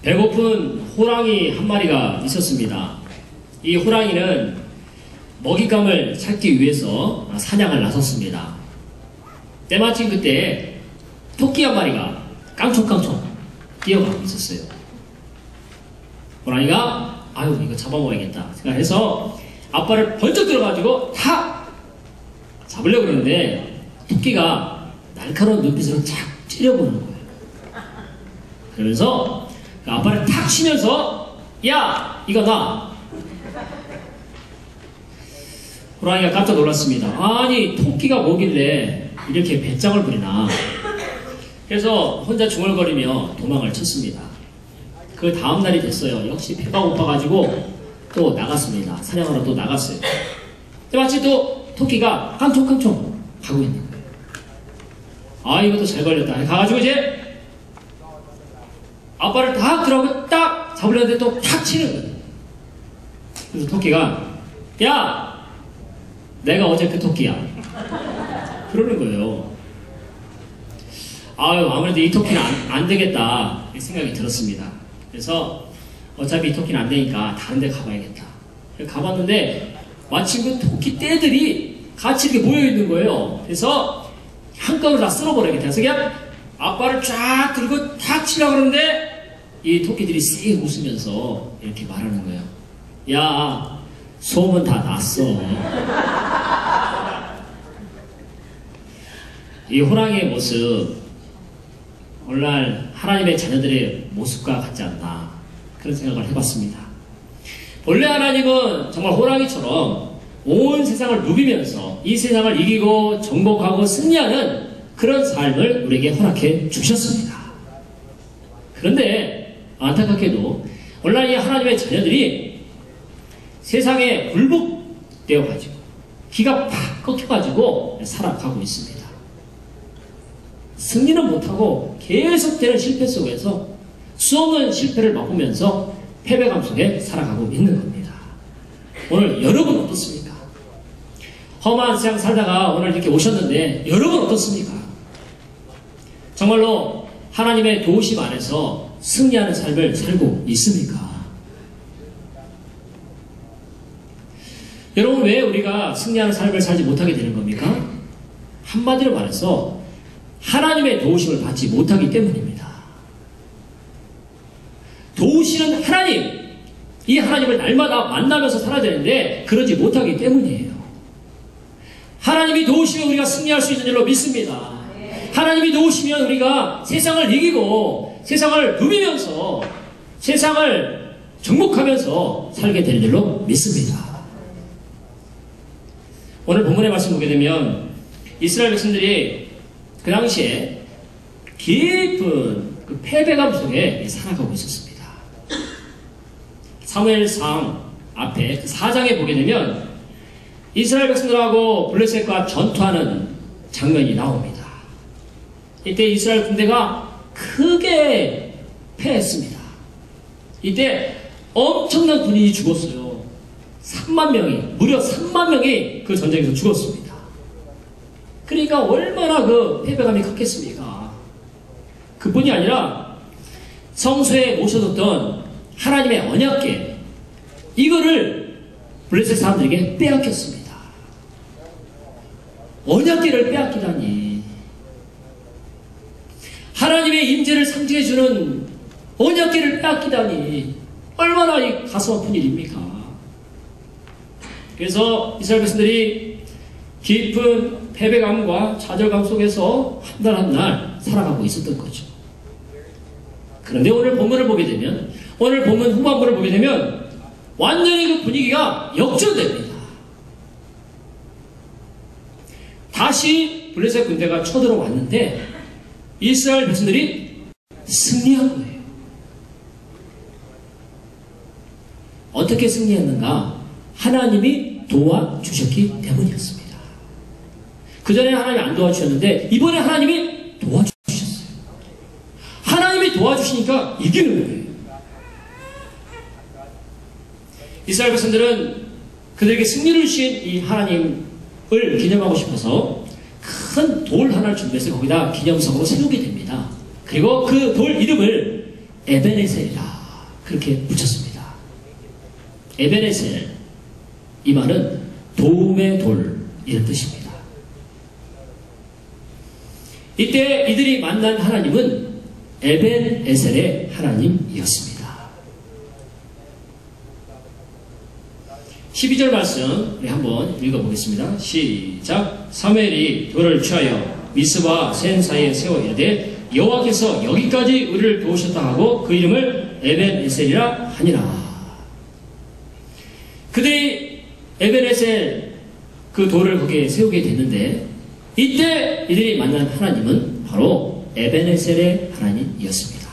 배고픈 호랑이 한 마리가 있었습니다. 이 호랑이는 먹잇감을 찾기 위해서 사냥을 나섰습니다. 때마침 그때 토끼 한 마리가 깡총깡총 뛰어가고 있었어요. 호랑이가 아유 이거 잡아먹어야겠다 생각해서 앞발을 번쩍 들어가지고 탁 잡으려고 그러는데 토끼가 날카로운 눈빛으로 착 찌려보는 거예요. 그러면서 그 앞발을 탁 치면서 야 이거 나. 호랑이가 깜짝 놀랐습니다. 아니 토끼가 뭐길래 이렇게 배짱을 부리나. 그래서 혼자 중얼거리며 도망을 쳤습니다. 그 다음날이 됐어요. 역시 배가 고파가지고 또 나갔습니다. 사냥하러 또 나갔어요. 마치 또 토끼가 깡총깡총 가고 있는 거예요. 아 이것도 잘 걸렸다. 가가지고 이제 앞발을 딱 들어가고 딱 잡으려는데 또 탁 치는 거예요. 그래서 토끼가 야 내가 어제 그 토끼야 그러는 거예요. 아유 아무래도 이 토끼는 안 되겠다 생각이 들었습니다. 그래서 어차피 이 토끼는 안 되니까 다른 데 가봐야겠다. 가봤는데 마침 그 토끼 떼들이 같이 이렇게 모여있는 거예요. 그래서 한꺼번에 다 쓸어버리겠다. 그래서 그냥 앞발을 쫙 들고 탁 치려고 그러는데 이 토끼들이 씩 웃으면서 이렇게 말하는 거예요. 야 소문 다 났어. 이 호랑이의 모습 오늘날 하나님의 자녀들의 모습과 같지 않나 그런 생각을 해봤습니다. 본래 하나님은 정말 호랑이처럼 온 세상을 누비면서 이 세상을 이기고 정복하고 승리하는 그런 삶을 우리에게 허락해 주셨습니다. 그런데 안타깝게도 오늘날 이 하나님의 자녀들이 세상에 굴복되어가지고 기가 팍 꺾여가지고 살아가고 있습니다. 승리는 못하고 계속되는 실패 속에서 수없는 실패를 맛보면서 패배감 속에 살아가고 있는 겁니다. 오늘 여러분 어떻습니까? 험한 세상 살다가 오늘 이렇게 오셨는데 여러분 어떻습니까? 정말로 하나님의 도우심 안에서 승리하는 삶을 살고 있습니까? 여러분 왜 우리가 승리하는 삶을 살지 못하게 되는 겁니까? 한마디로 말해서 하나님의 도우심을 받지 못하기 때문입니다. 도우시는 하나님, 이 하나님을 날마다 만나면서 살아야 되는데 그러지 못하기 때문이에요. 하나님이 도우시면 우리가 승리할 수 있는 줄로 믿습니다. 하나님이 도우시면 우리가 세상을 이기고 세상을 누비면서 세상을 정복하면서 살게 되는 줄로 믿습니다. 오늘 본문의 말씀 보게 되면 이스라엘 백성들이 그 당시에 깊은 그 패배감 속에 살아가고 있었습니다. 사무엘상 앞에 그 4장에 보게 되면 이스라엘 백성들하고 블레셋과 전투하는 장면이 나옵니다. 이때 이스라엘 군대가 크게 패했습니다. 이때 엄청난 군인이 죽었어요. 3만 명이, 무려 3만 명이 그 전쟁에서 죽었습니다. 그러니까 얼마나 그 패배감이 컸겠습니까? 그뿐이 아니라 성소에 모셔뒀던 하나님의 언약궤 이거를 블레셋 사람들에게 빼앗겼습니다. 언약궤를 빼앗기다니. 하나님의 임재를 상징해주는 언약궤를 빼앗기다니 얼마나 이 가슴 아픈 일입니까? 그래서 이스라엘 백성들이 깊은 패배감과 좌절감 속에서 한 달 한 날 살아가고 있었던 거죠. 그런데 오늘 본문을 보게 되면 오늘 본문 후반부를 보게 되면 완전히 그 분위기가 역전됩니다. 다시 블레셋 군대가 쳐들어왔는데 이스라엘 백성들이 승리한 거예요. 어떻게 승리했는가? 하나님이 도와주셨기 때문이었습니다. 그 전에 하나님이 안 도와주셨는데 이번에 하나님이 도와주셨어요. 하나님이 도와주시니까 이기는 거예요. 이스라엘 백성들은 그들에게 승리를 주신 이 하나님을 기념하고 싶어서 큰 돌 하나를 준비해서 거기다 기념성으로 세우게 됩니다. 그리고 그 돌 이름을 에베네셀이라 그렇게 붙였습니다. 에베네셀, 이 말은 도움의 돌, 이런 뜻입니다. 이때 이들이 만난 하나님은 에벤에셀의 하나님이었습니다. 12절 말씀 우리 한번 읽어보겠습니다. 시작. 사무엘이 돌을 취하여 미스와 센 사이에 세워 이르되 여호와께서 여기까지 우리를 도우셨다 하고 그 이름을 에벤에셀이라 하니라. 그들이 에벤에셀 그 돌을 거기에 세우게 됐는데 이때 이들이 만난 하나님은 바로 에벤에셀의 하나님이었습니다.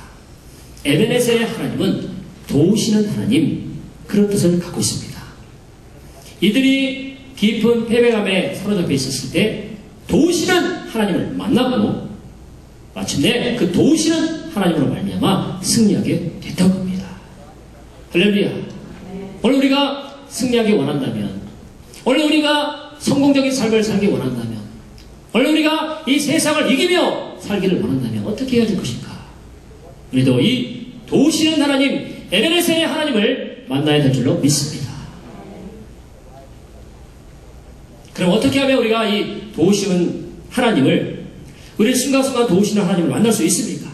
에벤에셀의 하나님은 도우시는 하나님, 그런 뜻을 갖고 있습니다. 이들이 깊은 패배감에 사로잡혀 있었을 때 도우시는 하나님을 만났고 마침내 그 도우시는 하나님으로 말미암아 승리하게 됐던 겁니다. 할렐루야. 오늘 우리가 승리하기 원한다면, 오늘 우리가 성공적인 삶을 살기 원한다면, 오늘 우리가 이 세상을 이기며 살기를 원한다면 어떻게 해야 될 것인가? 우리도 이 도우시는 하나님, 에베네셀의 하나님을 만나야 될 줄로 믿습니다. 그럼 어떻게 하면 우리가 이 도우시는 하나님을, 우리 순간순간 도우시는 하나님을 만날 수 있습니까?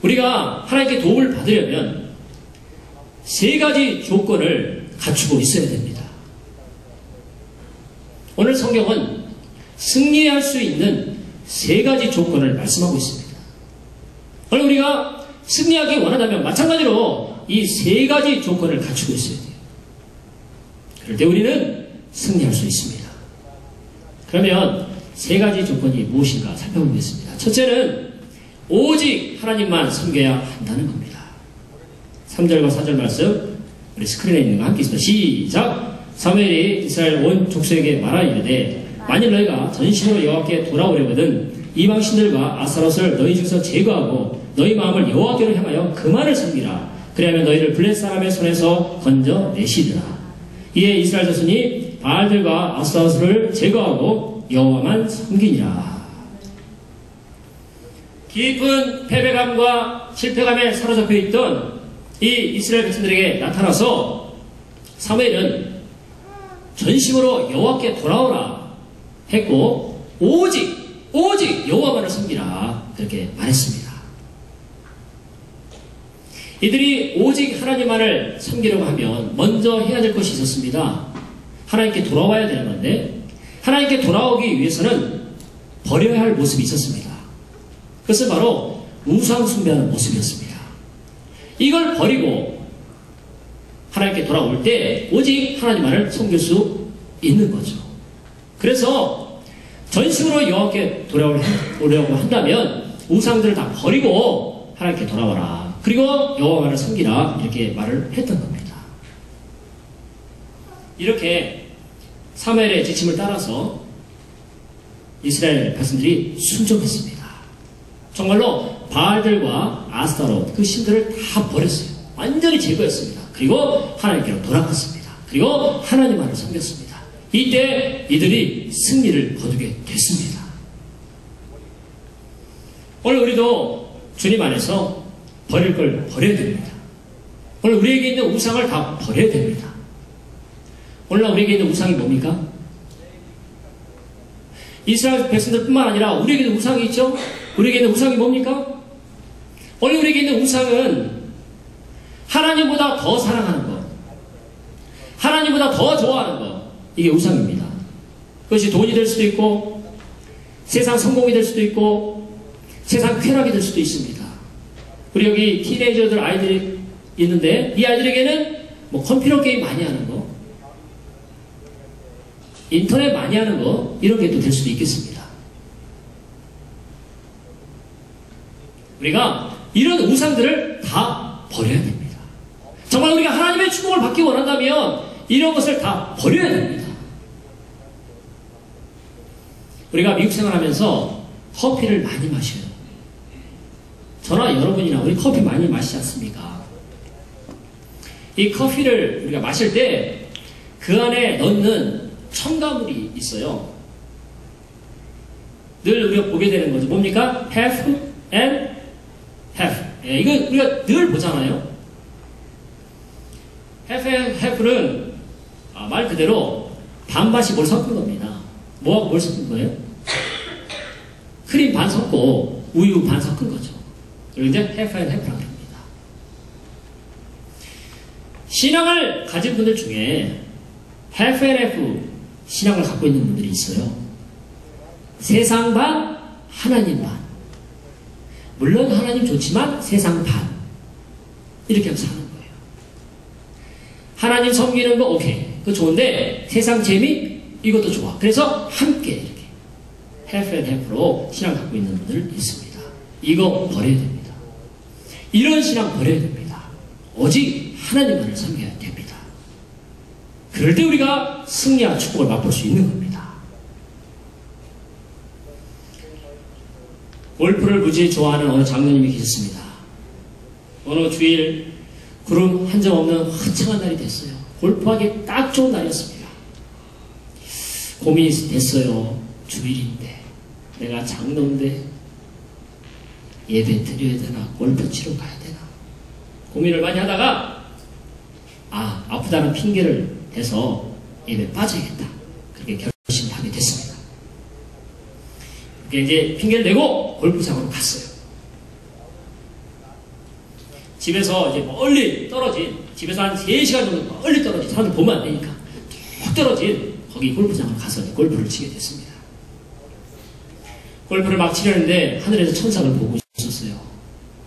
우리가 하나님께 도움을 받으려면 세 가지 조건을 갖추고 있어야 됩니다. 오늘 성경은 승리할 수 있는 세 가지 조건을 말씀하고 있습니다. 오늘 우리가 승리하기 원한다면 마찬가지로 이 세 가지 조건을 갖추고 있어야 돼요. 그럴 때 우리는 승리할 수 있습니다. 그러면 세 가지 조건이 무엇인가 살펴보겠습니다. 첫째는 오직 하나님만 섬겨야 한다는 겁니다. 3절과 4절 말씀 우리 스크린에 있는 거 함께 있습니다. 시작! 사무엘이 이스라엘 온 족속에게 말하 이르되 만일 너희가 전심으로 여호와께 돌아오려거든 이방 신들과 아스타롯을 너희 중에서 제거하고 너희 마음을 여호와께로 향하여 그만을 섬기라. 그리하면 너희를 블레 사람의 손에서 건져 내시리라. 이에 이스라엘 자손이 바알들과 아스타롯을 제거하고 여호와만 섬기니라. 깊은 패배감과 실패감에 사로잡혀 있던 이 이스라엘 백성들에게 나타나서 사무엘은 전심으로 여호와께 돌아오라 했고 오직 여호와만을 섬기라 그렇게 말했습니다. 이들이 오직 하나님만을 섬기려고 하면 먼저 해야 될 것이 있었습니다. 하나님께 돌아와야 되는 건데 하나님께 돌아오기 위해서는 버려야 할 모습이 있었습니다. 그것은 바로 우상 숭배하는 모습이었습니다. 이걸 버리고 하나님께 돌아올 때 오직 하나님만을 섬길 수 있는 거죠. 그래서 전심으로 여호와께 돌아오려고 한다면 우상들을 다 버리고 하나님께 돌아와라. 그리고 여호와만을 섬기라. 이렇게 말을 했던 겁니다. 이렇게 사무엘의 지침을 따라서 이스라엘 백성들이 순종했습니다. 정말로 바알들과 아스타롯 그 신들을 다 버렸어요. 완전히 제거했습니다. 그리고 하나님께로 돌아갔습니다. 그리고 하나님만을 섬겼습니다. 이때 이들이 승리를 거두게 됐습니다. 오늘 우리도 주님 안에서 버릴 걸 버려야 됩니다. 오늘 우리에게 있는 우상을 다 버려야 됩니다. 오늘날 우리에게 있는 우상이 뭡니까? 이스라엘 백성들뿐만 아니라 우리에게도 우상이 있죠? 우리에게 있는 우상이 뭡니까? 오늘 우리에게 있는 우상은 하나님보다 더 사랑하는 것, 하나님보다 더 좋아하는 것, 이게 우상입니다. 그것이 돈이 될 수도 있고 세상 성공이 될 수도 있고 세상 쾌락이 될 수도 있습니다. 우리 여기 티네이저들 아이들이 있는데 이 아이들에게는 뭐 컴퓨터 게임 많이 하는 거, 인터넷 많이 하는 거, 이런 게 또 될 수도 있겠습니다. 우리가 이런 우상들을 다 버려야 됩니다. 정말 우리가 하나님의 축복을 받기 원한다면 이런 것을 다 버려야 됩니다. 우리가 미국 생활하면서 커피를 많이 마셔요. 저나 여러분이나 우리 커피 많이 마시지 않습니까? 이 커피를 우리가 마실 때 그 안에 넣는 첨가물이 있어요. 늘 우리가 보게 되는 거죠. 뭡니까? have and have. 예, 이거 우리가 늘 보잖아요. 해프는 말 그대로 반반씩 뭘 섞은 겁니다. 뭐하고 뭘 섞은 거예요? 크림 반 섞고 우유 반 섞은 거죠. 그리고 이제 해프라고 합니다. 신앙을 가진 분들 중에 해프 신앙을 갖고 있는 분들이 있어요. 세상 반, 하나님 반. 물론 하나님 좋지만 세상 반. 이렇게 하면서 사는 거예요. 하나님 섬기는 거 오케이. 그거 좋은데 세상 재미? 이것도 좋아. 그래서 함께 이렇게 해프로 신앙 갖고 있는 분들 있습니다. 이거 버려야 됩니다. 이런 신앙 버려야 됩니다. 오직 하나님만을 섬겨야 됩니다. 그럴 때 우리가 승리와 축복을 맛볼 수 있는 겁니다. 골프를 무지 좋아하는 어느 장로님이 계셨습니다. 어느 주일 구름 한 점 없는 화창한 날이 됐어요. 골프하기 딱 좋은 날이었습니다. 고민이 됐어요. 주일인데 내가 장로인데 예배 드려야 되나 골프 치러 가야 되나 고민을 많이 하다가 아프다는 핑계를 대서 예배 빠져야겠다. 그렇게 결심하게 됐습니다. 그렇게 이제 핑계를 대고 골프장으로 갔어요. 집에서 이제 멀리 떨어진, 집에서 한 3시간 정도 멀리 떨어진, 사람들 보면 안 되니까 쭉 떨어진 거기 골프장으로 가서 골프를 치게 됐습니다. 골프를 막 치려는데 하늘에서 천사를 보고 있었어요.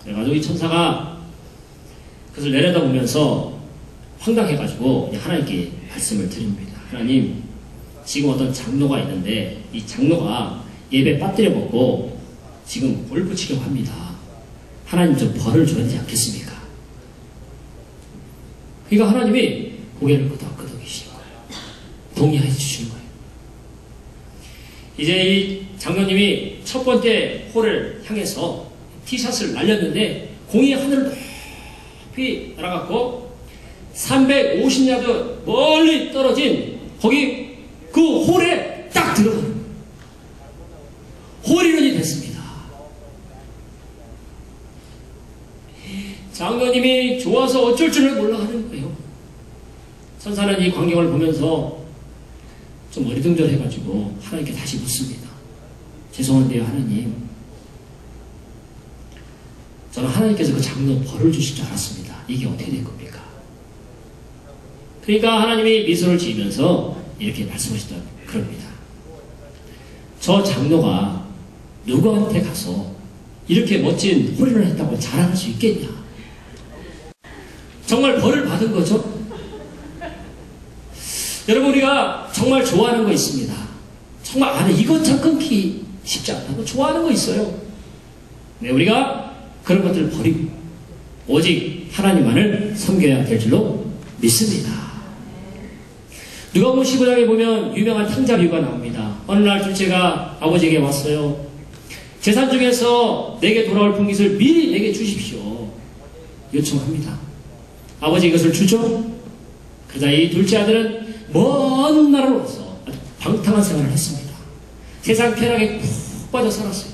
그래가지고 이 천사가 그것을 내려다보면서 황당해가지고 하나님께 말씀을 드립니다. 하나님, 지금 어떤 장로가 있는데 이 장로가 예배 빠뜨려 먹고 지금 골프 치려고 합니다. 하나님 좀 벌을 줘야 되지 않겠습니까? 그러니까 하나님이 고개를 끄덕끄덕이시는 거예요. 동의해 주시는 거예요. 이제 이 장로님이 첫 번째 홀을 향해서 티샷을 날렸는데 공이 하늘을 높이 날아갔고 350야드 멀리 떨어진 거기 그 홀에 딱 들어가는 홀이런이 됐습니다. 장로님이 좋아서 어쩔 줄을 몰라 하는 거예요. 천사는 이 광경을 보면서 좀 어리둥절해가지고 하나님께 다시 묻습니다. 죄송한데요, 하나님. 저는 하나님께서 그 장로 벌을 주실 줄 알았습니다. 이게 어떻게 된 겁니까? 그러니까 하나님이 미소를 지으면서 이렇게 말씀하시다 그럽니다. 저 장로가 누구한테 가서 이렇게 멋진 홀인을 했다고 자랑할 수 있겠냐? 정말 벌을 받은 거죠? 여러분, 우리가 정말 좋아하는 거 있습니다. 정말 이것 참 끊기 쉽지 않다고 좋아하는 거 있어요. 네, 우리가 그런 것들을 버리고 오직 하나님만을 섬겨야 될 줄로 믿습니다. 누가복음 15장에 보면 유명한 탕자 비유가 나옵니다. 어느 날 둘째가 아버지에게 왔어요. 재산 중에서 내게 돌아올 분깃을 미리 내게 주십시오. 요청합니다. 아버지 이것을 주죠. 그러자 이 둘째 아들은 먼 나라로 와서 아주 방탕한 생활을 했습니다. 세상 쾌락에 푹 빠져 살았어요.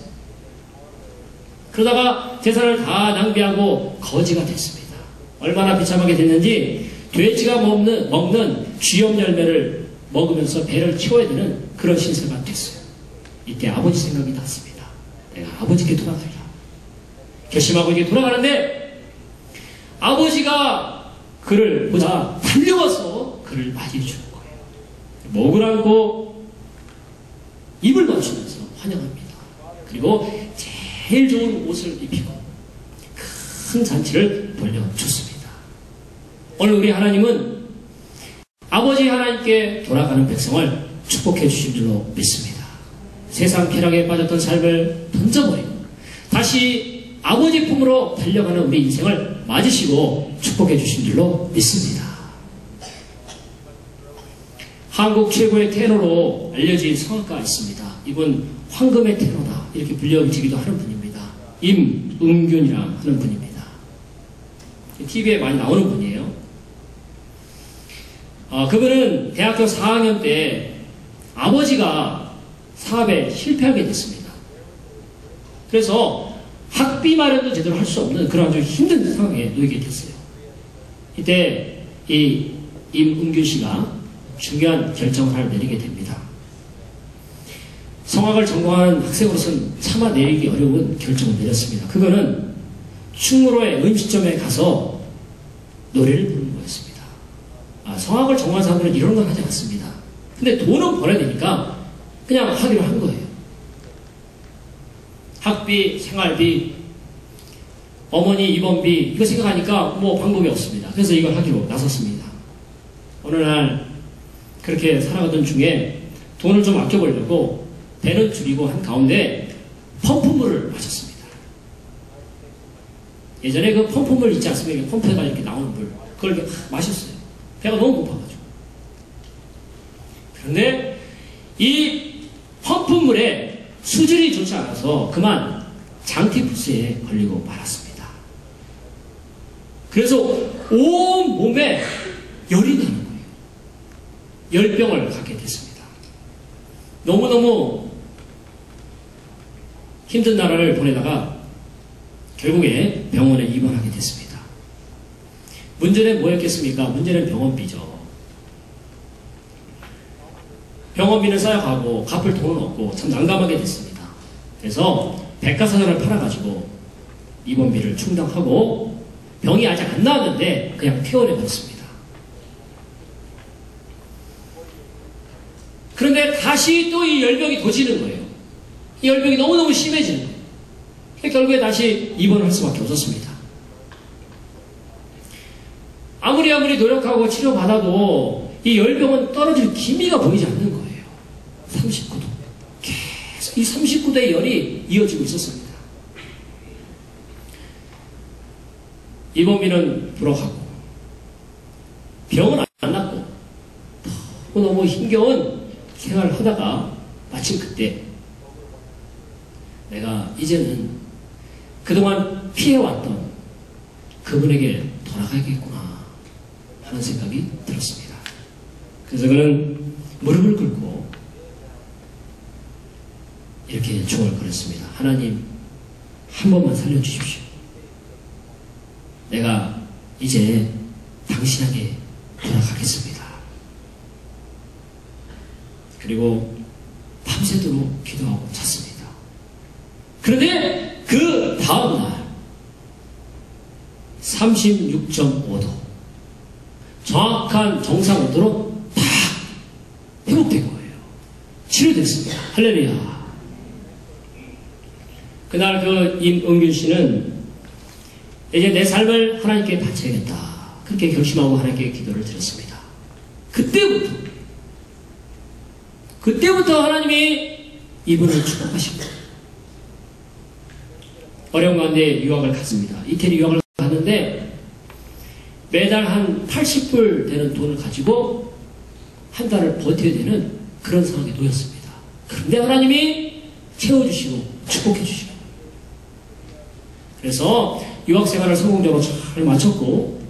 그러다가 재산을 다 낭비하고 거지가 됐습니다. 얼마나 비참하게 됐는지 돼지가 먹는 쥐염 열매를 먹으면서 배를 채워야 되는 그런 신세가 됐어요. 이때 아버지 생각이 났습니다. 내가 아버지께 돌아가리라. 결심하고 이게 돌아가는데 아버지가 그를 보자 달려와서 그를 맞이해 주는 거예요. 목을 안고 입을 맞추면서 환영합니다. 그리고 제일 좋은 옷을 입히고 큰 잔치를 벌려줬습니다. 오늘 우리 하나님은 아버지 하나님께 돌아가는 백성을 축복해 주신 줄로 믿습니다. 세상 쾌락에 빠졌던 삶을 던져버리고 다시 아버지 품으로 달려가는 우리 인생을 맞으시고 축복해 주신 줄로 믿습니다. 한국 최고의 테너로 알려진 성악가가 있습니다. 이분 황금의 테너다 이렇게 불려지기도 하는 분입니다. 임은균이라는 하는 분입니다. TV에 많이 나오는 분이에요. 그분은 대학교 4학년 때 아버지가 사업에 실패하게 됐습니다. 그래서 학비 마련도 제대로 할 수 없는 그런 아주 힘든 상황에 놓이게 됐어요. 이때 이 임은규 씨가 중요한 결정을 하나 내리게 됩니다. 성악을 전공한 학생으로서는 차마 내리기 어려운 결정을 내렸습니다. 그거는 충무로의 음식점에 가서 노래를 부르는 거였습니다. 성악을 전공한 사람들은 이런 건 하지 않습니다. 근데 돈은 벌어야 되니까 그냥 하기로 한 거예요. 학비, 생활비, 어머니 입원비 이거 생각하니까 뭐 방법이 없습니다. 그래서 이걸 하기로 나섰습니다. 어느 날 그렇게 살아가던 중에 돈을 좀 아껴보려고 배는 줄이고 한 가운데 펌프물을 마셨습니다. 예전에 그 펌프물 있지 않습니까? 펌프에가 이렇게 나오는 물 그걸 이렇게 마셨어요. 배가 너무 고파가지고. 그런데 이 펌프물에 수질이 좋지 않아서 그만 장티푸스에 걸리고 말았습니다. 그래서 온 몸에 열이 나는 거예요. 열병을 갖게 됐습니다. 너무너무 힘든 나라를 보내다가 결국에 병원에 입원하게 됐습니다. 문제는 뭐였겠습니까? 문제는 병원비죠. 병원비는 쌓여가고 갚을 돈은 없고 참 난감하게 됐습니다. 그래서 백과사전을 팔아가지고 입원비를 충당하고 병이 아직 안 나왔는데 그냥 퇴원해버렸습니다. 그런데 다시 또 이 열병이 도지는 거예요. 이 열병이 너무너무 심해지는 거예요. 결국에 다시 입원할 수밖에 없었습니다. 아무리 노력하고 치료받아도 이 열병은 떨어질 기미가 보이지 않는 거예요. 39도. 계속 이 39도의 열이 이어지고 있었습니다. 입원비는 불어가고 병은 안 낫고 너무 힘겨운 생활을 하다가 마침 그때 내가 이제는 그동안 피해왔던 그분에게 돌아가야겠구나 하는 생각이 들었습니다. 그래서 그는 무릎을 꿇고 이렇게 중얼거렸습니다. 하나님, 한 번만 살려주십시오. 내가 이제 당신에게 돌아가겠습니다. 그리고 밤새도록 기도하고 잤습니다. 그런데 그 다음날 36.5도 정확한 정상 온도로 딱 회복된 거예요. 치료됐습니다. 할렐루야. 그날 그 임은균 씨는 이제 내 삶을 하나님께 바쳐야겠다. 그렇게 결심하고 하나님께 기도를 드렸습니다. 그때부터 하나님이 이분을 축복하십니다. 어려운 가운데 유학을 갔습니다. 이태리 유학을 갔는데 매달 한 80불 되는 돈을 가지고 한 달을 버텨야 되는 그런 상황에 놓였습니다. 그런데 하나님이 채워주시고 축복해주시고 그래서 유학생활을 성공적으로 잘 마쳤고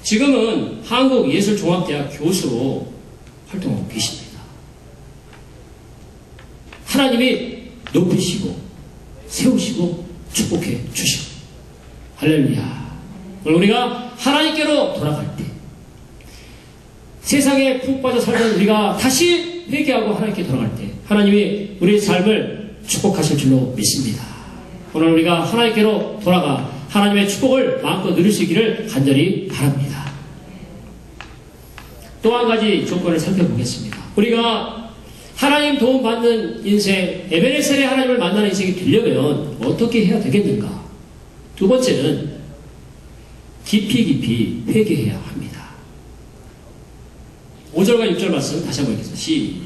지금은 한국예술종합대학 교수로 활동하고 계십니다. 하나님이 높이시고 세우시고 축복해 주시고 할렐루야. 우리가 하나님께로 돌아갈 때 세상에 푹 빠져 살던 우리가 다시 회개하고 하나님께 돌아갈 때 하나님이 우리의 삶을 축복하실 줄로 믿습니다. 오늘 우리가 하나님께로 돌아가 하나님의 축복을 마음껏 누릴 수 있기를 간절히 바랍니다. 또 한 가지 조건을 살펴보겠습니다. 우리가 하나님 도움받는 인생, 에베네셀의 하나님을 만나는 인생이 되려면 어떻게 해야 되겠는가? 두 번째는 깊이 회개해야 합니다. 5절과 6절 말씀 다시 한번 읽겠습니다.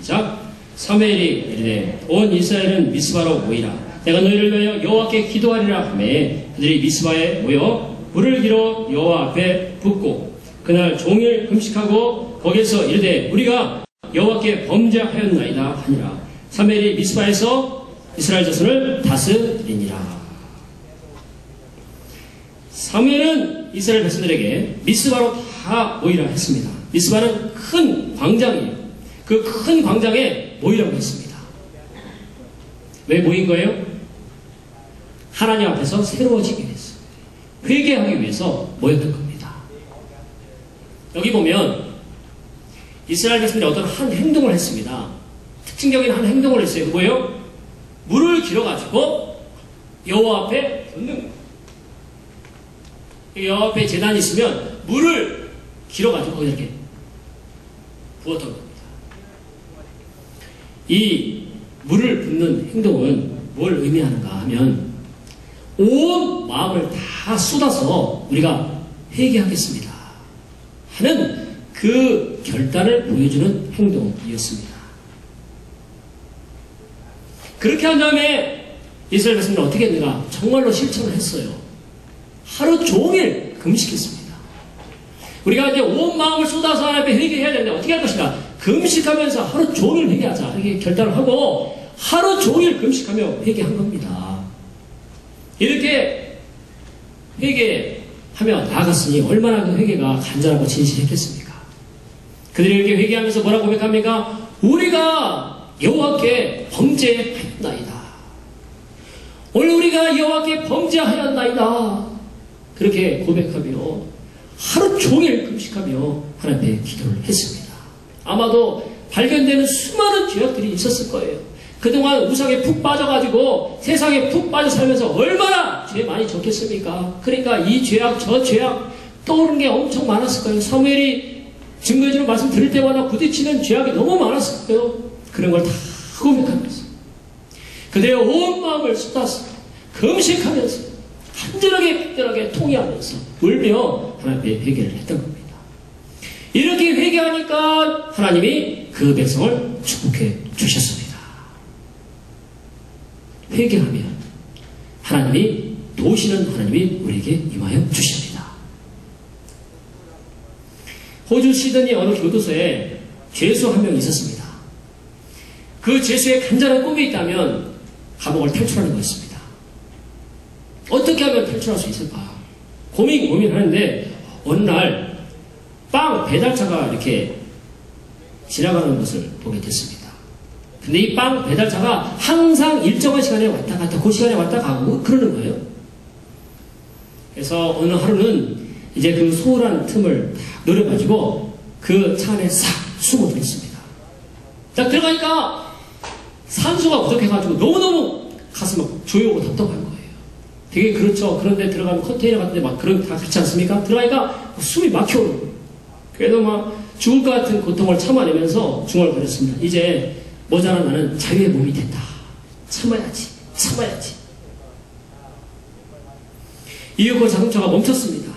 시작. 사무엘이 이르되 온 이스라엘은 미스바로 모이라. 내가 너희를 위하여 여호와께 기도하리라 하매 그들이 미스바에 모여 불을 길어 여호와 앞에 붓고 그날 종일 금식하고 거기에서 이르되 우리가 여호와께 범죄하였나이다 하니라. 사무엘이 미스바에서 이스라엘 자손을 다스리니라. 사무엘은 이스라엘 백성들에게 미스바로 다 모이라 했습니다. 미스바는 큰 광장이에요. 그 큰 광장에 모이라고 했습니다. 왜 모인 거예요? 하나님 앞에서 새로워지기 위해서, 회개하기 위해서 모였던 겁니다. 여기 보면 이스라엘 백성들이 어떤 한 행동을 했습니다. 특징적인 한 행동을 했어요. 그 뭐예요? 물을 길어가지고 여호와 앞에 붓는 거예요. 여호와 앞에 제단이 있으면 물을 길어가지고 거기다 이렇게 부었던 겁니다. 이 물을 붓는 행동은 뭘 의미하는가 하면 온 마음을 다 쏟아서 우리가 회개하겠습니다 하는 그 결단을 보여주는 행동이었습니다. 그렇게 한 다음에 이스라엘 백성들은 어떻게 했는가? 정말로 실천을 했어요. 하루 종일 금식했습니다. 우리가 이제 온 마음을 쏟아서 하나님 앞에 회개해야 되는데 어떻게 할 것인가? 금식하면서 하루 종일 회개하자 이렇게 결단을 하고 하루 종일 금식하며 회개한 겁니다. 이렇게 회개하며 나아갔으니 얼마나 그 회개가 간절하고 진실했겠습니까? 그들이 이렇게 회개하면서 뭐라고 고백합니까? 우리가 여호와께 범죄하였나이다. 오늘 우리가 여호와께 범죄하였나이다. 그렇게 고백하며 하루 종일 금식하며 하나님 앞에 기도를 했습니다. 아마도 발견되는 수많은 죄악들이 있었을 거예요. 그동안 우상에 푹 빠져가지고 세상에 푹 빠져 살면서 얼마나 죄 많이 졌겠습니까? 그러니까 이 죄악 저 죄악 떠오르는 게 엄청 많았을 거예요. 사무엘이 증거해주는 말씀 들을 때마다 부딪히는 죄악이 너무 많았을 거예요. 그런 걸 다 고백하면서 그들의 온 마음을 쏟아서 금식하면서 간절하게 통회하면서 울며 하나님 앞에 회개를 했던 겁니다. 이렇게 회개하니까 하나님이 그 백성을 축복해 주셨습니다. 회개하면 하나님이 도우시는 하나님이 우리에게 임하여 주십니다. 호주 시드니 어느 교도소에 죄수 한 명이 있었습니다. 그 죄수의 간절한 꿈이 있다면 감옥을 탈출하는 것입니다. 어떻게 하면 탈출할 수 있을까? 고민하는데 어느 날 빵 배달차가 이렇게 지나가는 것을 보게 됐습니다. 근데 이 빵 배달차가 항상 일정한 시간에 왔다 갔다 그 시간에 왔다 가고 그러는 거예요. 그래서 어느 하루는 이제 그 소홀한 틈을 노려가지고 그 차 안에 싹 숨어들었습니다. 딱 들어가니까 산소가 부족해가지고 너무너무 가슴이 조용하고 답답한 거예요. 되게 그렇죠. 그런데 들어가면 컨테이너 같은데 막 그런 다 그렇지 않습니까? 들어가니까 숨이 막혀오는 거예요. 그래서 막 죽을 것 같은 고통을 참아내면서 중얼거렸습니다. 이제 모자란 나는 자유의 몸이 됐다. 참아야지. 이윽고 자동차가 멈췄습니다.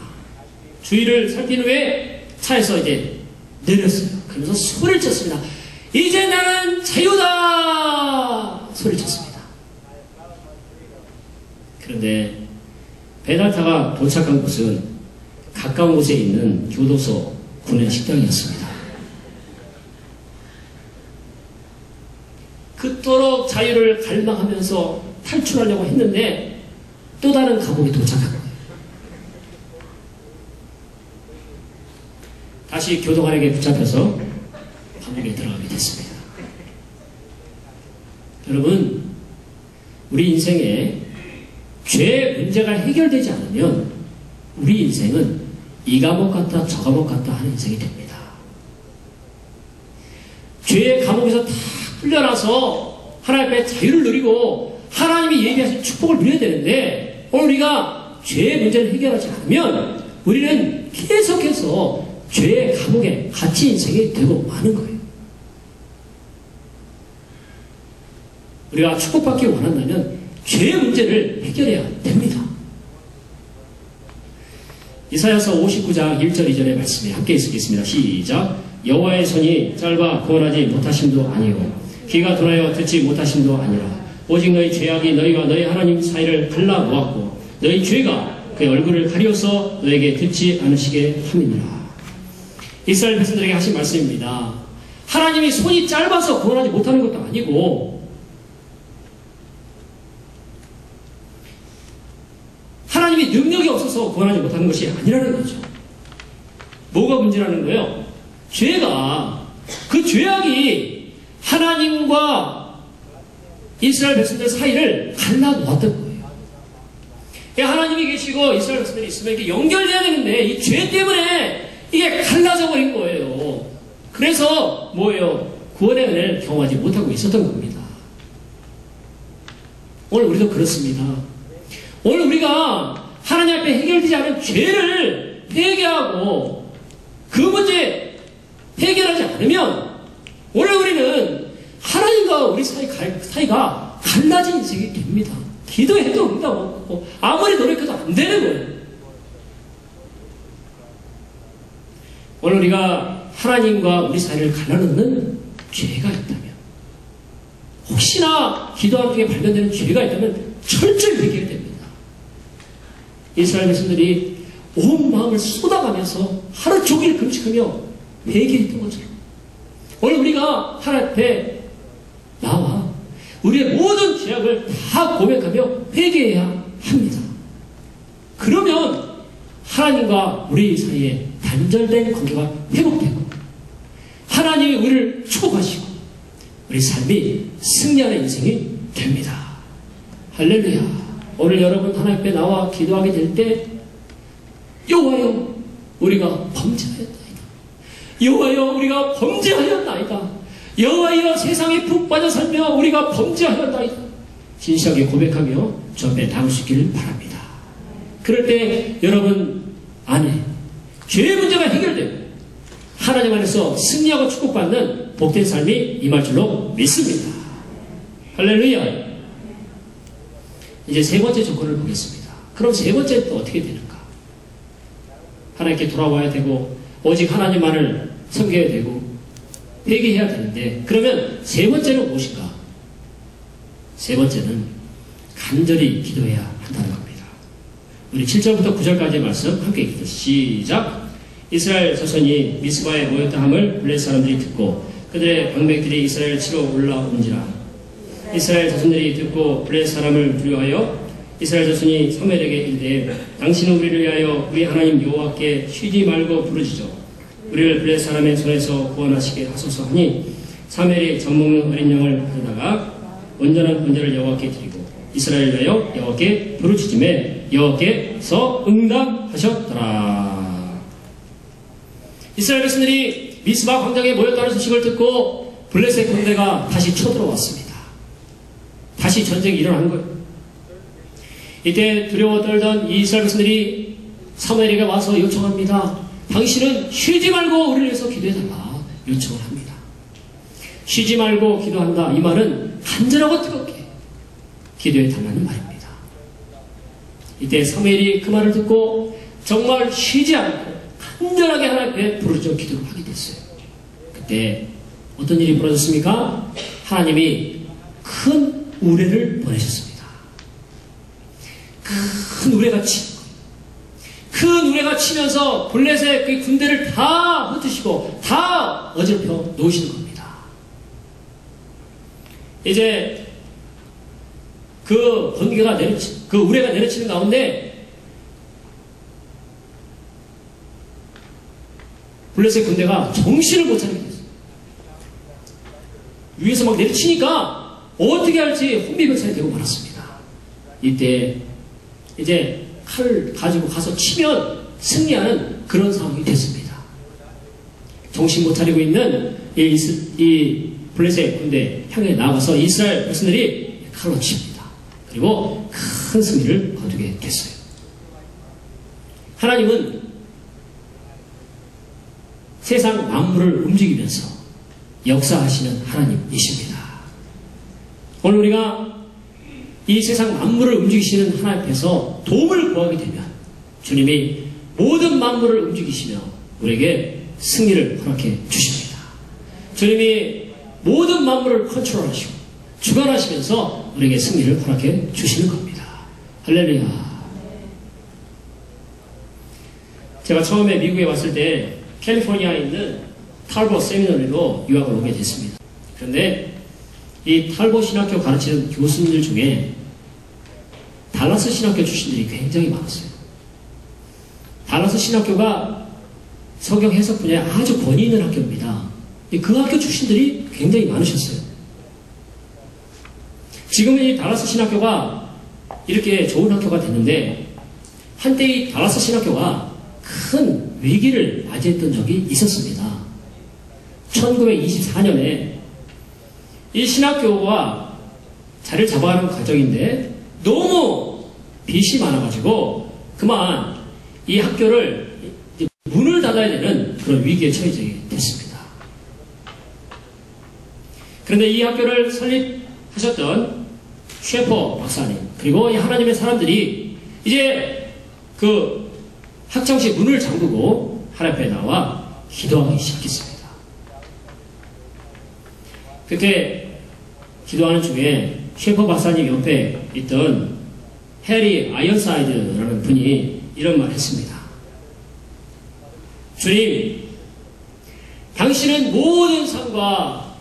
주위를 살핀 후에 차에서 이제 내렸어요. 그러면서 소리를 쳤습니다. 이제 나는 자유다! 소리를 쳤습니다. 그런데 배달차가 도착한 곳은 가까운 곳에 있는 교도소 군의 식당이었습니다. 그토록 자유를 갈망하면서 탈출하려고 했는데 또 다른 감옥에 도착한 거예요. 다시 교도관에게 붙잡혀서 감옥에 들어가게 됐습니다. 여러분, 우리 인생에 죄 문제가 해결되지 않으면 우리 인생은 이 감옥 같다 저 감옥 같다 하는 인생이 됩니다. 죄의 감옥에서 다 풀려나서 하나님 앞에 자유를 누리고 하나님이 얘기하신 축복을 누려야 되는데 오늘 우리가 죄의 문제를 해결하지 않으면 우리는 계속해서 죄의 감옥에 갇힌 인생이 되고 마는 거예요. 우리가 축복받기 원한다면 죄의 문제를 해결해야 됩니다. 이사야서 59장 1절 2절의 말씀에 함께 읽겠습니다. 시작. 여호와의 손이 짧아 구원하지 못하심도 아니요 귀가 둔하여 듣지 못하심도 아니라 오직 너희 죄악이 너희와 너희 하나님 사이를 갈라 놓았고 너희 죄가 그의 얼굴을 가리워서 너에게 듣지 않으시게 함이니라. 이스라엘 백성들에게 하신 말씀입니다. 하나님이 손이 짧아서 구원하지 못하는 것도 아니고 하나님이 능력이 없어서 구원하지 못하는 것이 아니라는 거죠. 뭐가 문제라는 거예요? 죄가, 그 죄악이 하나님과 이스라엘 백성들 사이를 갈라놓았던 거예요. 하나님이 계시고 이스라엘 백성들이 있으면 이게 연결돼야 되는데 이 죄 때문에 이게 갈라져 버린 거예요. 그래서 뭐예요? 구원의 은혜를 경험하지 못하고 있었던 겁니다. 오늘 우리도 그렇습니다. 오늘 우리가 하나님 앞에 해결되지 않은 죄를 회개하고 그 문제 해결하지 않으면 오늘 우리는 하나님과 우리 사이가 갈라진 인생이 됩니다. 기도해도 응답 없고 아무리 노력해도 안 되는 거예요. 오늘 우리가 하나님과 우리 사이를 갈라놓는 죄가 있다면, 혹시나 기도하는 중에 발견되는 죄가 있다면 철저히 회개해야 됩니다. 이스라엘 백성들이 온 마음을 쏟아가면서 하루 종일 금식하며 회개했던 것처럼 오늘 우리가 하나님 앞에 나와 우리의 모든 죄악을 다 고백하며 회개해야 합니다. 그러면 하나님과 우리 사이에 단절된 관계가 회복되고 하나님이 우리를 축복하시고 우리 삶이 승리하는 인생이 됩니다. 할렐루야. 오늘 여러분 하나님 앞에 나와 기도하게 될 때 여호와여 우리가 범죄하였나이다. 여호와여 우리가 범죄하였나이다. 여호와여 세상에 푹 빠져 살며 우리가 범죄하였나이다. 진실하게 고백하며 주 앞에 나올 수 있기를 바랍니다. 그럴 때 여러분 안에 죄의 문제가 해결되고 하나님 안에서 승리하고 축복받는 복된 삶이 임할 줄로 믿습니다. 할렐루야. 이제 세 번째 조건을 보겠습니다. 그럼 세 번째는 또 어떻게 되는가? 하나님께 돌아와야 되고 오직 하나님만을 섬겨야 되고 회개해야 되는데, 그러면 세 번째는 무엇인가? 세 번째는 간절히 기도해야 한다는 겁니다. 우리 7절부터 9절까지의 말씀 함께 읽겠습니다. 시작. 이스라엘 자손이 미스바에 모였다 함을 블레 사람들이 듣고 그들의 방백들이 이스라엘을 치러 올라온지라. 이스라엘 자손들이 듣고 블레 사람을 두려워하여 이스라엘 자손이 사무엘에게 이르되 당신은 우리를 위하여 우리 하나님 여호와께 쉬지 말고 부르짖어 우리를 블레 사람의 손에서 구원하시게 하소서 하니, 사무엘이 젖먹는 어린 양을 가져다가 온전한 번제를 여호와께 드리고 이스라엘을 위하여 여호와께 부르짖음에 여호와께서 응답하셨더라. 이스라엘 백성들이 미스바 광장에 모였다는 소식을 듣고 블레셋 군대가 다시 쳐들어왔습니다. 다시 전쟁이 일어난 거예요. 이때 두려워 떨던 이 이스라엘 백성들이 사무엘에게 와서 요청합니다. 당신은 쉬지 말고 우리를 위해서 기도해달라 요청을 합니다. 쉬지 말고 기도한다. 이 말은 간절하고 뜨겁게 기도해달라는 말입니다. 이때 사무엘이 그 말을 듣고 정말 쉬지 않고 간절하게 하나님 앞에 부르짖어 기도를 하게 됐어요. 그때 어떤 일이 벌어졌습니까? 하나님이 큰 우레를 보내셨습니다. 큰 우레가 큰 우레가 치면서 블레셋 그 군대를 다 흩으시고 다 어지럽혀 놓으시는 겁니다. 이제 그 번개가 그 우레가 내려치는 가운데 블레셋 군대가 정신을 못 차리게 됐어요. 위에서 막 내려치니까 어떻게 할지 혼비백산이 되고 말았습니다. 이때 이제 칼을 가지고 가서 치면 승리하는 그런 상황이 됐습니다. 정신 못 차리고 있는 이 블레셋 군대 향해 나가서 이스라엘 백성들이 칼로 칩니다. 그리고 큰 승리를 거두게 됐어요. 하나님은 세상 만물을 움직이면서 역사하시는 하나님이십니다. 오늘 우리가 이 세상 만물을 움직이시는 하나님 앞에서 도움을 구하게 되면 주님이 모든 만물을 움직이시며 우리에게 승리를 허락해 주십니다. 주님이 모든 만물을 컨트롤하시고 주관하시면서 우리에게 승리를 허락해 주시는 겁니다. 할렐루야. 제가 처음에 미국에 왔을 때 캘리포니아에 있는 탈보 세미너리로 유학을 오게 됐습니다. 그런데 이 탈보 신학교 가르치는 교수님들 중에 달라스 신학교 출신들이 굉장히 많았어요. 달라스 신학교가 성경 해석 분야에 아주 권위 있는 학교입니다. 그 학교 출신들이 굉장히 많으셨어요. 지금은 이 달라스 신학교가 이렇게 좋은 학교가 됐는데 한때 이 달라스 신학교가 큰 위기를 맞이했던 적이 있었습니다. 1924년에 이 신학교가 자리를 잡아가는 과정인데 너무 빚이 많아가지고 그만 이 학교를 문을 닫아야 되는 그런 위기에 처해지게 됐습니다. 그런데 이 학교를 설립하셨던 셰퍼 박사님 그리고 이 하나님의 사람들이 이제 그 학창시 문을 잠그고 하나님 앞에 나와 기도하기 시작했습니다. 그렇게 기도하는 중에 셰퍼 박사님 옆에 있던 해리 아이언사이드라는 분이 이런 말을 했습니다. 주님, 당신은 모든 산과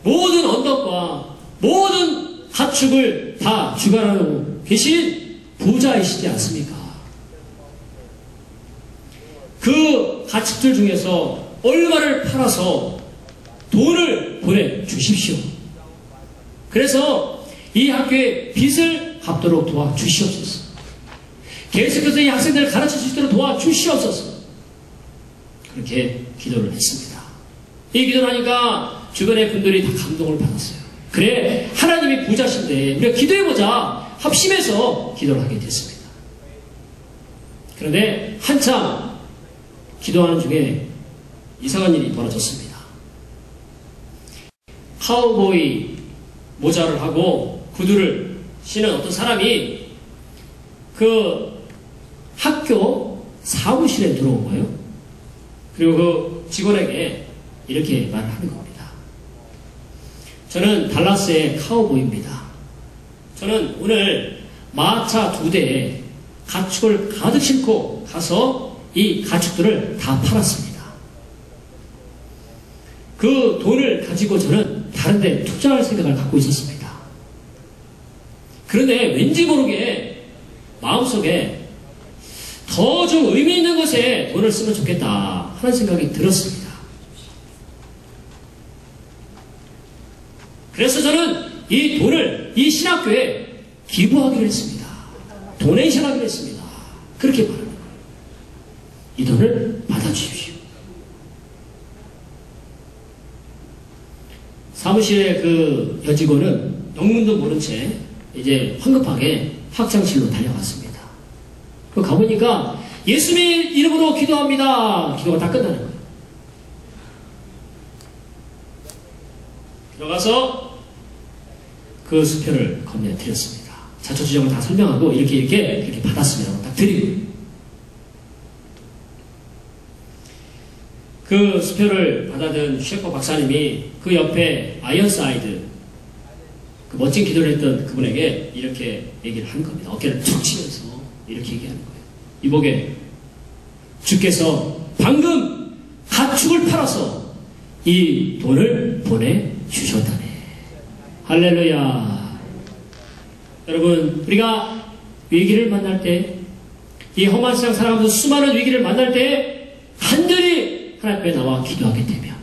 모든 언덕과 모든 가축을 다 주관하고 계신 부자이시지 않습니까? 그 가축들 중에서 얼마를 팔아서 돈을 보내주십시오. 그래서 이 학교의 빚을 갚도록 도와주시옵소서. 계속해서 이 학생들을 가르칠 수 있도록 도와주시옵소서. 그렇게 기도를 했습니다. 이 기도를 하니까 주변의 분들이 다 감동을 받았어요. 그래, 하나님이 부자신데 우리가 기도해보자 합심해서 기도를 하게 됐습니다. 그런데 한참 기도하는 중에 이상한 일이 벌어졌습니다. 카우보이 모자를 하고 구두를 신은 어떤 사람이 그 학교 사무실에 들어온 거예요. 그리고 그 직원에게 이렇게 말을 하는 겁니다. 저는 달라스의 카우보이입니다. 저는 오늘 마차 2대에 가축을 가득 싣고 가서 이 가축들을 다 팔았습니다. 그 돈을 가지고 저는 다른 데 투자할 생각을 갖고 있었습니다. 그런데 왠지 모르게 마음속에 더 좀 의미 있는 것에 돈을 쓰면 좋겠다 하는 생각이 들었습니다. 그래서 저는 이 돈을 이 신학교에 기부하기로 했습니다. 도네이션 하기로 했습니다. 그렇게 말하는 거예요. 이 돈을 받아주십시오. 사무실의 그 여직원은 영문도 모른 채 이제 황급하게 학창실로 달려갔습니다. 그 가보니까 예수님 이름으로 기도합니다. 기도가 다 끝나는 거예요. 들어가서 그 수표를 건네드렸습니다. 자초지종을 다 설명하고 이렇게 받았습니다. 딱 드리고 그 수표를 받아든 셰퍼 박사님이 그 옆에 아이언사이드 그 멋진 기도를 했던 그분에게 이렇게 얘기를 하는 겁니다. 어깨를 툭 치면서 이렇게 얘기하는 거예요. 이보게 주께서 방금 가축을 팔아서 이 돈을 보내주셨다네. 할렐루야. 여러분, 우리가 위기를 만날 때, 이 험한 세상 살아가면서 수많은 위기를 만날 때 간절히 하나님 앞에 나와 기도하게 되면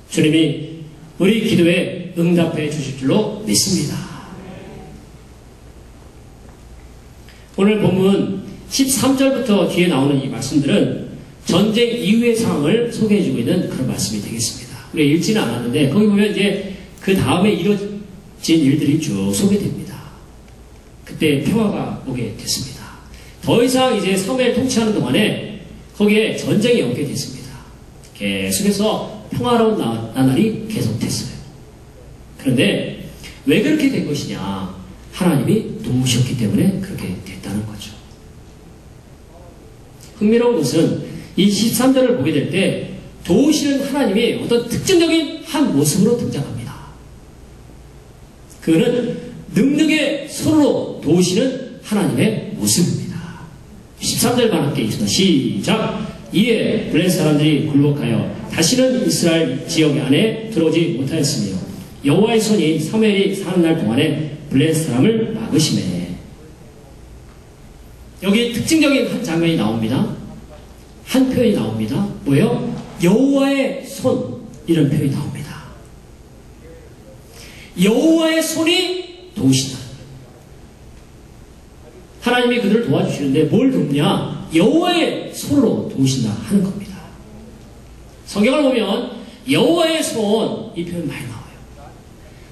주님이 우리 기도에 응답해 주실 줄로 믿습니다. 오늘 본문 13절부터 뒤에 나오는 이 말씀들은 전쟁 이후의 상황을 소개해주고 있는 그런 말씀이 되겠습니다. 우리가 읽지는 않았는데 거기 보면 이제 그 다음에 이뤄진 일들이 쭉 소개됩니다. 그때 평화가 오게 됐습니다. 더 이상 이제 사무엘 통치하는 동안에 거기에 전쟁이 오게 됐습니다. 계속해서 평화로운 나날이 계속됐어요. 그런데 왜 그렇게 된 것이냐? 하나님이 도우셨기 때문에 그렇게 됐다는 거죠. 흥미로운 것은 이 13절을 보게 될 때 도우시는 하나님이 어떤 특징적인 한 모습으로 등장합니다. 그는 능력의 손으로 도우시는 하나님의 모습입니다. 13절과 함께 읽습니다. 시작! 이에 블레셋 사람들이 굴복하여 다시는 이스라엘 지역 안에 들어오지 못하였으며 여호와의 손이 사무엘이 사는 날 동안에 블레셋 사람을 막으시매. 여기 특징적인 한 장면이 나옵니다. 한 표현이 나옵니다. 뭐예요? 여호와의 손, 이런 표현이 나옵니다. 여호와의 손이 도우신다. 하나님이 그들을 도와주시는데 뭘 돕냐? 여호와의 손으로 도우신다 하는 겁니다. 성경을 보면 여호와의 손, 이 표현 많이 나와요.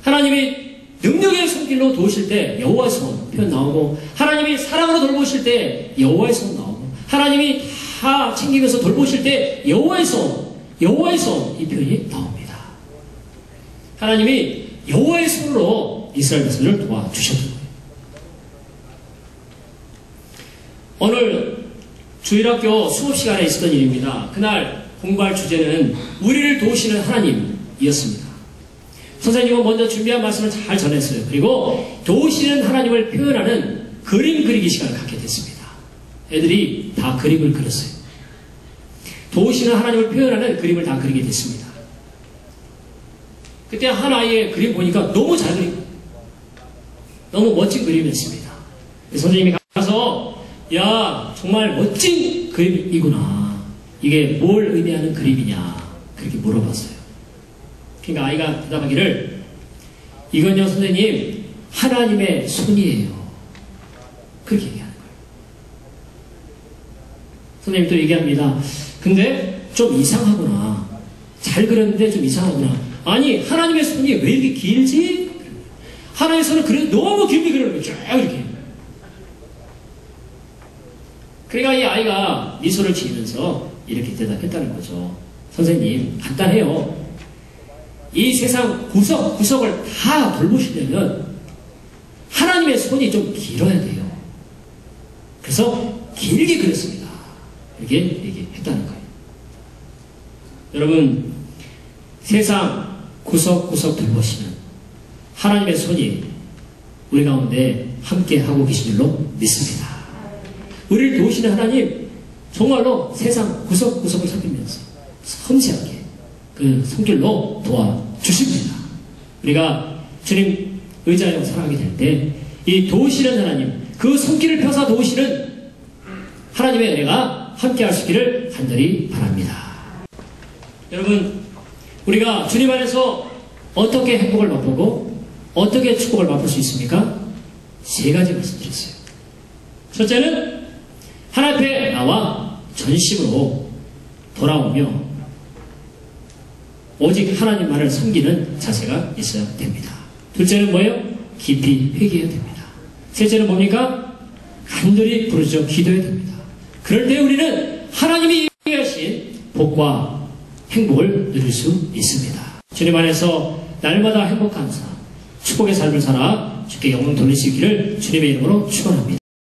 하나님이 능력의 손길로 도우실 때 여호와의 손 표현 나오고, 하나님이 사랑으로 돌보실 때 여호와의 손 나오고, 하나님이 다 챙기면서 돌보실 때 여호와의 손 이 표현이 나옵니다. 하나님이 여호와의 손으로 이스라엘 백성을 도와주셨던 거예요. 오늘 주일학교 수업 시간에 있었던 일입니다. 그날 공부할 주제는 우리를 도우시는 하나님이었습니다. 선생님은 먼저 준비한 말씀을 잘 전했어요. 그리고 도우시는 하나님을 표현하는 그림 그리기 시간을 갖게 됐습니다. 애들이 다 그림을 그렸어요. 도우시는 하나님을 표현하는 그림을 다 그리게 됐습니다. 그때 한 아이의 그림 보니까 너무 잘 그리고 너무 멋진 그림이었습니다. 선생님이 가서 야, 정말 멋진 그림이구나. 이게 뭘 의미하는 그림이냐, 그렇게 물어봤어요. 그러니까 아이가 대답하기를, 이건요 선생님, 하나님의 손이에요. 그렇게 얘기하는 거예요. 선생님이 또 얘기합니다. 근데 좀 이상하구나. 잘 그렸는데 좀 이상하구나. 아니, 하나님의 손이 왜 이렇게 길지? 하나님의 손은 그래 너무 길게 그리는 거예요. 쫙 이렇게. 그러니까 이 아이가 미소를 지으면서 이렇게 대답했다는 거죠. 선생님, 간단해요. 이 세상 구석구석을 다 돌보시려면 하나님의 손이 좀 길어야 돼요. 그래서 길게 그렸습니다. 이렇게 얘기했다는 거예요. 여러분, 세상 구석구석 돌보시는 하나님의 손이 우리 가운데 함께 하고 계신 줄로 믿습니다. 우리를 도우시는 하나님, 정말로 세상 구석구석을 살피면서 섬세하게 그 손길로 도와주십니다. 우리가 주님 의지하여 살아가게 될 때 이 도우시는 하나님, 그 손길을 펴서 도우시는 하나님의 은혜가 함께 할 수 있기를 간절히 바랍니다. 여러분, 우리가 주님 안에서 어떻게 행복을 맛보고 어떻게 축복을 맛볼 수 있습니까? 세 가지 말씀드렸어요. 첫째는 하나님 앞에 나와 전심으로 돌아오며 오직 하나님만을 섬기는 자세가 있어야 됩니다. 둘째는 뭐예요? 깊이 회개해야 됩니다. 셋째는 뭡니까? 간절히 부르짖어 기도해야 됩니다. 그럴 때 우리는 하나님이 예비하신 복과 행복을 누릴 수 있습니다. 주님 안에서 날마다 행복한 삶, 축복의 삶을 살아 주께 영광 돌릴 수 있기를 주님의 이름으로 축원합니다.